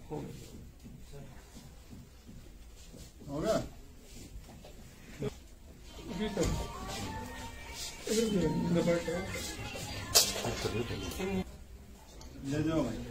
हो गया ले जाओ भाई।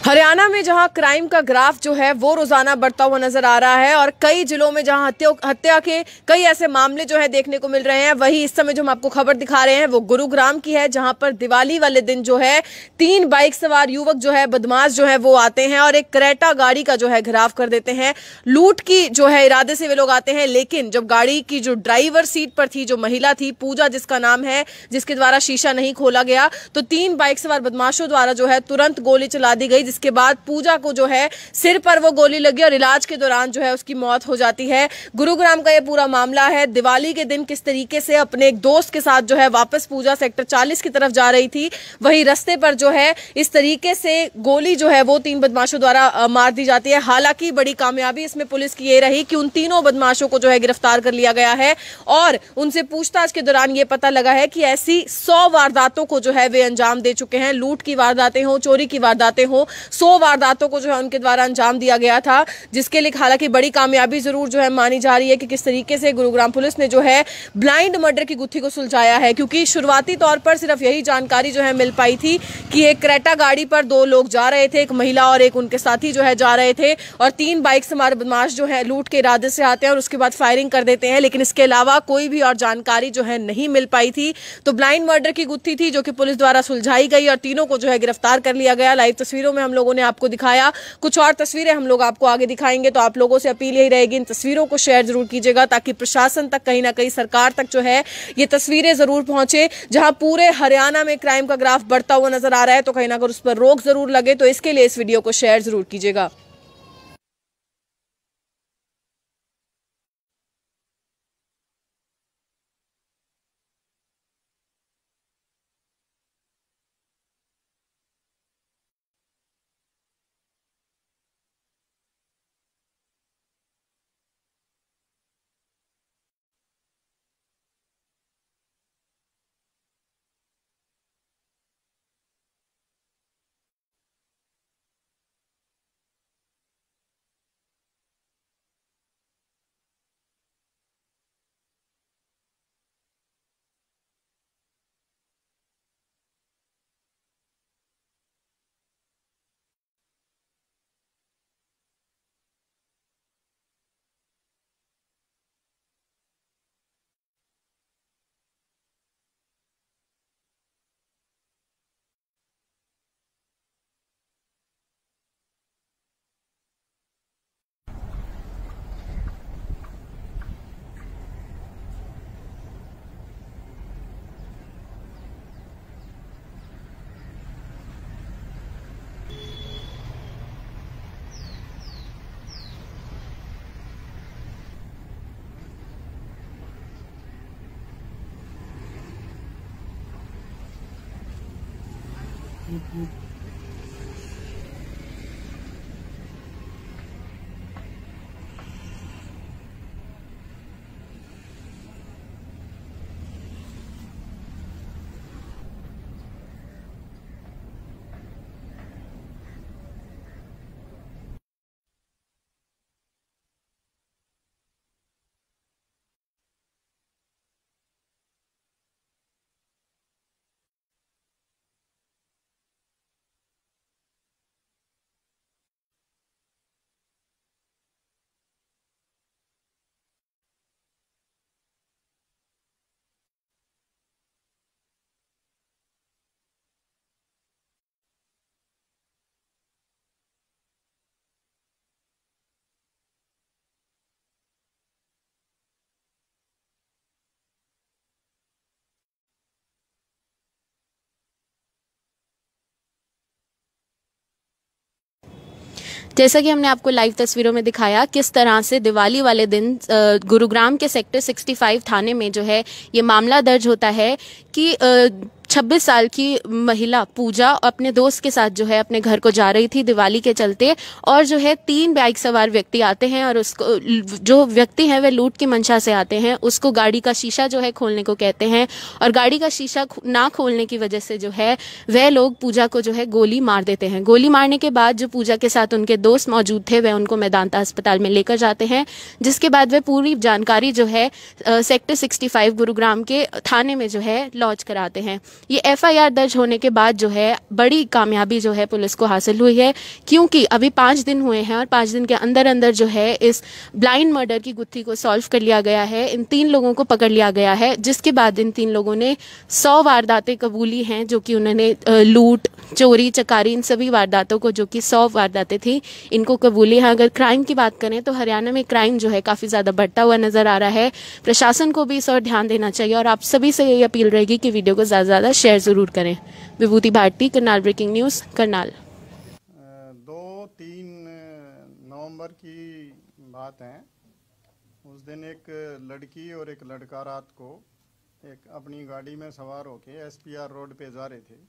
हरियाणा में जहां क्राइम का ग्राफ जो है वो रोजाना बढ़ता हुआ नजर आ रहा है और कई जिलों में जहां हत्या के कई ऐसे मामले जो है देखने को मिल रहे हैं, वही इस समय जो हम आपको खबर दिखा रहे हैं वो गुरुग्राम की है, जहां पर दिवाली वाले दिन जो है 3 बाइक सवार युवक जो है बदमाश जो है वो आते हैं और एक क्रेटा गाड़ी का जो है घेराव कर देते हैं। लूट की जो है इरादे से वे लोग आते हैं, लेकिन जब गाड़ी की जो ड्राइवर सीट पर थी जो महिला थी, पूजा जिसका नाम है, जिसके द्वारा शीशा नहीं खोला गया, तो 3 बाइक सवार बदमाशों द्वारा जो है तुरंत गोली चला दी गई, जिसके बाद पूजा को जो है सिर पर वो गोली लगी और इलाज के दौरान जो है उसकी मौत हो जाती है। गुरुग्राम का ये पूरा मामला है। दिवाली के दिन किस तरीके से अपने एक दोस्त के साथ जो है वापस पूजा सेक्टर 40 की तरफ जा रही थी, वही रास्ते पर जो है इस तरीके से गोली जो है वो 3 बदमाशों द्वारा मार दी जाती है। हालांकि बड़ी कामयाबी इसमें पुलिस की ये रही कि उन तीनों बदमाशों को जो है गिरफ्तार कर लिया गया है और उनसे पूछताछ के दौरान ये पता लगा है कि ऐसी 100 वारदातों को जो है वे अंजाम दे चुके हैं। लूट की वारदातें हो, चोरी की वारदातें हो, 100 वारदातों को जो है उनके द्वारा अंजाम दिया गया था, जिसके लिए हालांकि बड़ी कामयाबी जरूर जो है मानी जा रही है कि किस तरीके से गुरुग्राम पुलिस ने जो है ब्लाइंड मर्डर की गुत्थी को सुलझाया है। क्योंकि शुरुआती तौर पर सिर्फ यही जानकारी जो है मिल पाई थी कि एक क्रेटा गाड़ी पर 2 लोग जा रहे थे, एक महिला और एक उनके साथी जो है जा रहे थे और 3 बाइक सवार बदमाश जो है लूट के इरादे से आते हैं और उसके बाद फायरिंग कर देते हैं, लेकिन इसके अलावा कोई भी और जानकारी जो है नहीं मिल पाई थी। तो ब्लाइंड मर्डर की गुत्थी थी जो कि पुलिस द्वारा सुलझाई गई और तीनों को जो है गिरफ्तार कर लिया गया। लाइव तस्वीरों में हम लोगों ने आपको दिखाया, कुछ और तस्वीरें हम लोग आपको आगे दिखाएंगे, तो आप लोगों से अपील यही रहेगी इन तस्वीरों को शेयर जरूर कीजिएगा ताकि प्रशासन तक, कहीं ना कहीं सरकार तक जो है ये तस्वीरें जरूर पहुंचे। जहां पूरे हरियाणा में क्राइम का ग्राफ बढ़ता हुआ नजर आ रहा है, तो कहीं ना कहीं उस पर रोक जरूर लगे, तो इसके लिए इस वीडियो को शेयर जरूर कीजिएगा। जैसा कि हमने आपको लाइव तस्वीरों में दिखाया किस तरह से दिवाली वाले दिन गुरुग्राम के सेक्टर 65 थाने में जो है ये मामला दर्ज होता है कि 26 साल की महिला पूजा अपने दोस्त के साथ जो है अपने घर को जा रही थी दिवाली के चलते, और जो है 3 बाइक सवार व्यक्ति आते हैं और उसको, जो व्यक्ति हैं वे लूट की मंशा से आते हैं, उसको गाड़ी का शीशा जो है खोलने को कहते हैं, और गाड़ी का शीशा ना खोलने की वजह से जो है वह लोग पूजा को जो है गोली मार देते हैं। गोली मारने के बाद जो पूजा के साथ उनके दोस्त मौजूद थे वह उनको मेदांता अस्पताल में लेकर जाते हैं, जिसके बाद वह पूरी जानकारी जो है सेक्टर 65 गुरुग्राम के थाने में जो है लॉन्च कराते हैं। ये एफआईआर दर्ज होने के बाद जो है बड़ी कामयाबी जो है पुलिस को हासिल हुई है, क्योंकि अभी 5 दिन हुए हैं और 5 दिन के अंदर अंदर जो है इस ब्लाइंड मर्डर की गुत्थी को सॉल्व कर लिया गया है। इन 3 लोगों को पकड़ लिया गया है, जिसके बाद इन 3 लोगों ने 100 वारदातें कबूली हैं, जो कि उन्होंने लूट, चोरी, चकारी, इन सभी वारदातों को, जो कि 100 वारदातें थी, इनको कबूली है। अगर क्राइम की बात करें तो हरियाणा में क्राइम जो है काफ़ी ज़्यादा बढ़ता हुआ नज़र आ रहा है। प्रशासन को भी इस और ध्यान देना चाहिए और आप सभी से यही अपील रहेगी कि वीडियो को ज़्यादा से ज़्यादा शेयर ज़रूर करें। विभूति भारती, करनाल ब्रेकिंग न्यूज़, करनाल। 2-3 नवंबर की बात है। उस दिन एक लड़की और एक लड़का रात को एक अपनी गाड़ी में सवार होके एसपीआर रोड पे जा रहे थे,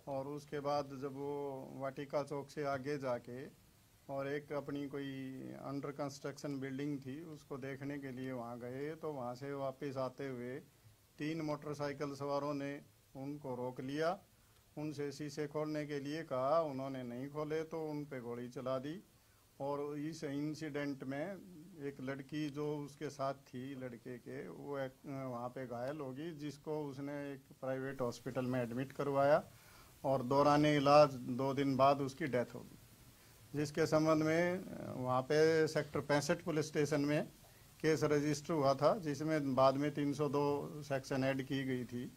और उसके बाद जब वो वाटिका चौक से आगे जाके और एक अपनी कोई अंडर कंस्ट्रक्शन बिल्डिंग थी उसको देखने के लिए वहाँ गए, तो वहाँ से वापस आते हुए 3 मोटरसाइकिल सवारों ने उनको रोक लिया। उनसे शीशे खोलने के लिए कहा, उन्होंने नहीं खोले तो उन पे गोली चला दी। और इस इंसिडेंट में एक लड़की जो उसके साथ थी लड़के के, वो वहाँ पे घायल होगी, जिसको उसने एक प्राइवेट हॉस्पिटल में एडमिट करवाया और दौरान इलाज 2 दिन बाद उसकी डेथ होगी, जिसके संबंध में वहाँ पे सेक्टर 65 पुलिस स्टेशन में केस रजिस्टर हुआ था, जिसमें बाद में 302 सेक्शन ऐड की गई थी।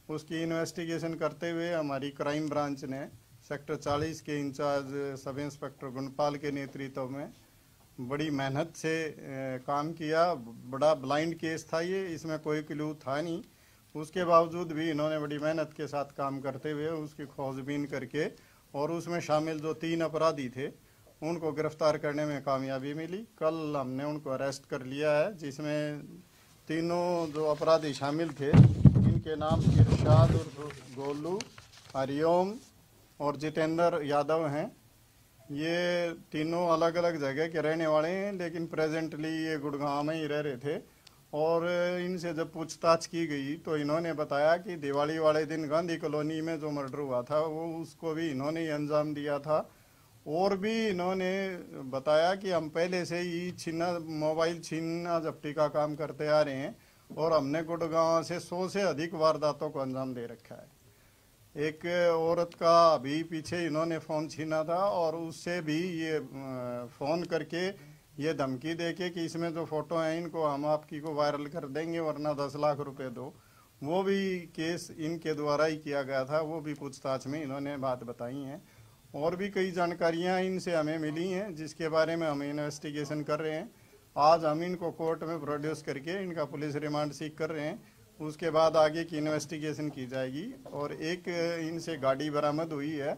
उसकी इन्वेस्टिगेशन करते हुए हमारी क्राइम ब्रांच ने सेक्टर 40 के इंचार्ज सब इंस्पेक्टर गुणपाल के नेतृत्व में बड़ी मेहनत से काम किया। बड़ा ब्लाइंड केस था ये, इसमें कोई क्लू था नहीं। उसके बावजूद भी इन्होंने बड़ी मेहनत के साथ काम करते हुए उसकी खोजबीन करके और उसमें शामिल जो 3 अपराधी थे उनको गिरफ्तार करने में कामयाबी मिली। कल हमने उनको अरेस्ट कर लिया है, जिसमें तीनों जो अपराधी शामिल थे इनके नाम इरशाद और गोलू, हरिओम और जितेंद्र यादव हैं। ये तीनों अलग अलग जगह के रहने वाले हैं, लेकिन प्रेजेंटली ये गुड़गांव में ही रह रहे थे। और इनसे जब पूछताछ की गई तो इन्होंने बताया कि दिवाली वाले दिन गांधी कॉलोनी में जो मर्डर हुआ था वो उसको भी इन्होंने ही अंजाम दिया था। और भी इन्होंने बताया कि हम पहले से ही मोबाइल छीनना जब्ती का काम करते आ रहे हैं और हमने गुड़गांव से 100 से अधिक वारदातों को अंजाम दे रखा है। एक औरत का भी पीछे इन्होंने फ़ोन छीना था और उससे भी ये फ़ोन करके ये धमकी देके कि इसमें जो फ़ोटो हैं इनको हम आपकी को वायरल कर देंगे वरना 10 लाख रुपए दो। वो भी केस इनके द्वारा ही किया गया था, वो भी पूछताछ में इन्होंने बात बताई हैं। और भी कई जानकारियां इनसे हमें मिली हैं जिसके बारे में हम इन्वेस्टिगेशन कर रहे हैं। आज हम इनको कोर्ट में प्रोड्यूस करके इनका पुलिस रिमांड सीख कर रहे हैं, उसके बाद आगे की इन्वेस्टिगेशन की जाएगी। और एक इनसे गाड़ी बरामद हुई है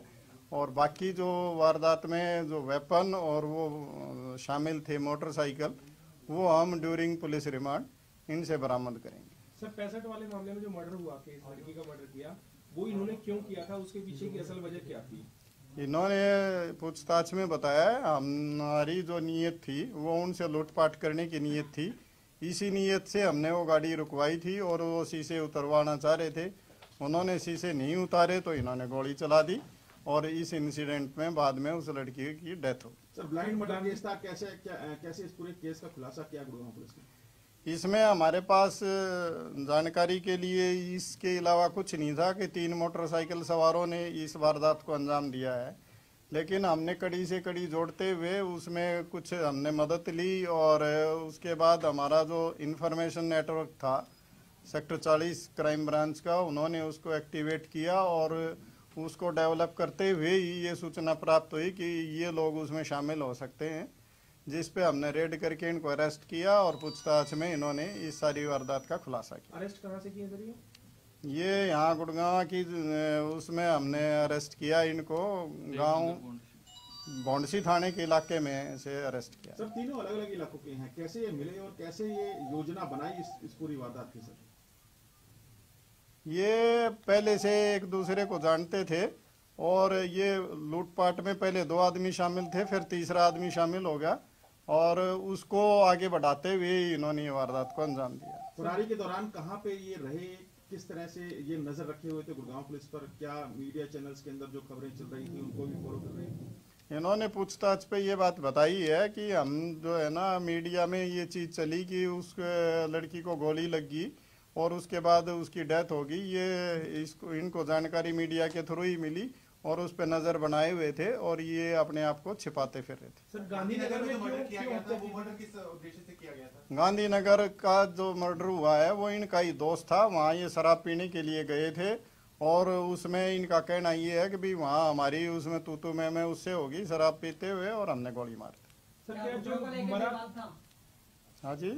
और बाकी जो वारदात में जो वेपन और वो शामिल थे मोटरसाइकिल, वो हम ड्यूरिंग पुलिस रिमांड इनसे बरामद करेंगे। सर 65 वाले मामले में जो मर्डर हुआ, केस लड़की का मर्डर किया, वो इन्होंने क्यों किया था, उसके पीछे की असल वजह क्या थी? इन्होंने पूछताछ में बताया हमारी जो नीयत थी वो उनसे लूटपाट करने की नीयत थी। इसी नीयत से हमने वो गाड़ी रुकवाई थी और वो शीशे उतरवाना चाह रहे थे। उन्होंने शीशे नहीं उतारे तो इन्होंने गोली चला दी और इस इंसिडेंट में बाद में उस लड़की की डेथ हो। सर ब्लाइंड मर्डर केस था, कैसे इस पूरे केस का खुलासा किया गुड़गांव पुलिस ने? इसमें हमारे पास जानकारी के लिए इसके अलावा कुछ नहीं था कि 3 मोटरसाइकिल सवारों ने इस वारदात को अंजाम दिया है, लेकिन हमने कड़ी से कड़ी जोड़ते हुए उसमें कुछ हमने मदद ली। और उसके बाद हमारा जो इंफॉर्मेशन नेटवर्क था सेक्टर 40 क्राइम ब्रांच का, उन्होंने उसको एक्टिवेट किया और उसको डेवलप करते हुए ही ये सूचना प्राप्त हुई कि ये लोग उसमें शामिल हो सकते हैं, जिस पे हमने रेड करके इनको अरेस्ट किया और पूछताछ में इन्होंने इस सारी वारदात का खुलासा किया। अरेस्ट कहाँ से किया सर ये यहाँ गुड़गांव की उसमें हमने अरेस्ट किया इनको, गांव भौंडसी थाने के इलाके में से अरेस्ट किया। सर तीनों अलग अलग इलाकों के हैं, कैसे ये मिले और कैसे ये योजना बनाई इस पूरी वारदात की? सर ये पहले से एक दूसरे को जानते थे और ये लूटपाट में पहले 2 आदमी शामिल थे, फिर तीसरा आदमी शामिल हो गया और उसको आगे बढ़ाते हुए इन्होंने ये वारदात को अंजाम दिया। फरारी के दौरान कहाँ पे ये रहे, किस तरह से ये नजर रखे हुए थे गुड़गांव पुलिस पर? क्या मीडिया चैनल्स के अंदर जो खबरें चल रही थी उनको भी फॉलो कर रहे थे? इन्होंने पूछताछ पे ये बात बताई है कि हम जो है ना, मीडिया में ये चीज़ चली कि उस लड़की को गोली लगी और उसके बाद उसकी डेथ होगी। ये इसको इनको जानकारी मीडिया के थ्रू ही मिली और उस पर नजर बनाए हुए थे और ये अपने आप को छिपाते फिर रहे थे। सर गांधीनगर में मर्डर किया गया था, वो मर्डर किस उद्देश्य से किया गया था? गांधीनगर का जो मर्डर हुआ है वो इनका ही दोस्त था, वहाँ ये शराब पीने के लिए गए थे और उसमें इनका कहना ये है कि भी वहाँ हमारी उसमें तू मैं उससे होगी शराब पीते हुए और हमने गोली मार दी। सर क्या जो मरा? हाँ जी,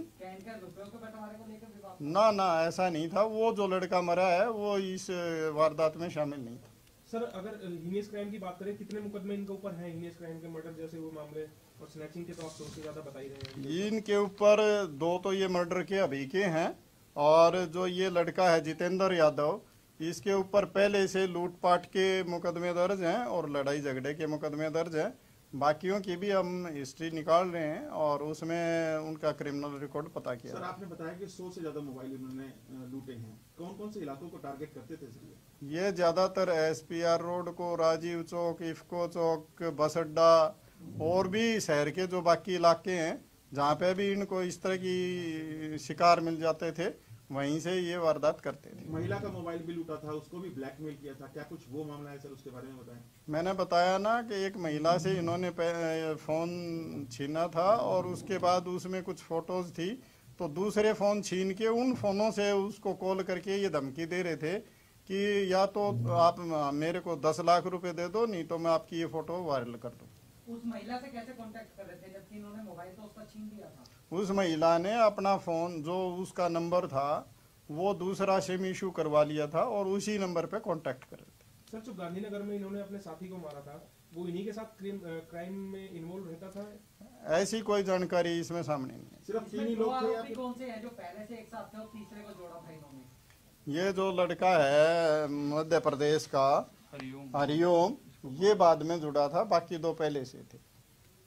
ना ऐसा नहीं था। वो जो लड़का मरा है वो इस वारदात में शामिल नहीं था। सर अगर हीनियस क्राइम की बात करें, कितने मुकदमे इनके ऊपर हैं हीनियस क्राइम के? मर्डर जैसे वो मामले और स्नैचिंग के तो आप सबसे ज्यादा बता ही रहे हैं। इनके ऊपर 2 तो ये मर्डर के अभी के हैं और जो ये लड़का है जितेंद्र यादव, इसके ऊपर पहले से लूटपाट के मुकदमे दर्ज हैं और लड़ाई झगड़े के मुकदमे दर्ज हैं। बाकियों की भी हम हिस्ट्री निकाल रहे हैं और उसमें उनका क्रिमिनल रिकॉर्ड पता किया। सर आपने बताया कि 100 से ज्यादा मोबाइल इन्होंने लूटे हैं, कौन कौन से इलाकों को टारगेट करते थे सर? ये ज्यादातर SPR रोड को, राजीव चौक, इफ्को चौक, बस अड्डा और भी शहर के जो बाकी इलाके हैं जहाँ पे भी इनको इस तरह की शिकार मिल जाते थे वहीं से ये वारदात करते थे। महिला का मोबाइल भी लूटा था, उसको भी ब्लैकमेल किया था, क्या कुछ वो मामला है सर? उसके बारे में बताएं। मैंने बताया ना कि एक महिला से इन्होंने फ़ोन छीना था और उसके बाद उसमें कुछ फ़ोटोज़ थी, तो दूसरे फ़ोन छीन के उन फ़ोनों से उसको कॉल करके ये धमकी दे रहे थे कि या तो आप मेरे को 10 लाख रुपए दे दो, नहीं तो मैं आपकी ये फ़ोटो वायरल कर दूँ। उस महिला से कैसे कांटेक्ट कर रहे थे जबकि इन्होंने मोबाइल तो उसका छीन लिया था? उस महिला ने अपना फ़ोन जो उसका नंबर था वो दूसरा सिम इशू करवा लिया था और उसी नंबर पे कांटेक्ट कर रहे थे। सर जो गांधीनगर में इन्होंने अपने साथी को मारा था वो इन्हीं के साथ क्राइम में इन्वॉल्व रहता था? ऐसी कोई जानकारी इसमें सामने नहीं है। सिर्फ 3 ही लोग थे या फिर कौन से हैं जो पहले से एक साथ थे और तीसरे को जोड़ा था इन्होंने? ये जो लड़का है मध्य प्रदेश का हरिओम, ये बाद में जुड़ा था, बाकी 2 पहले से थे।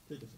ठीक है सर।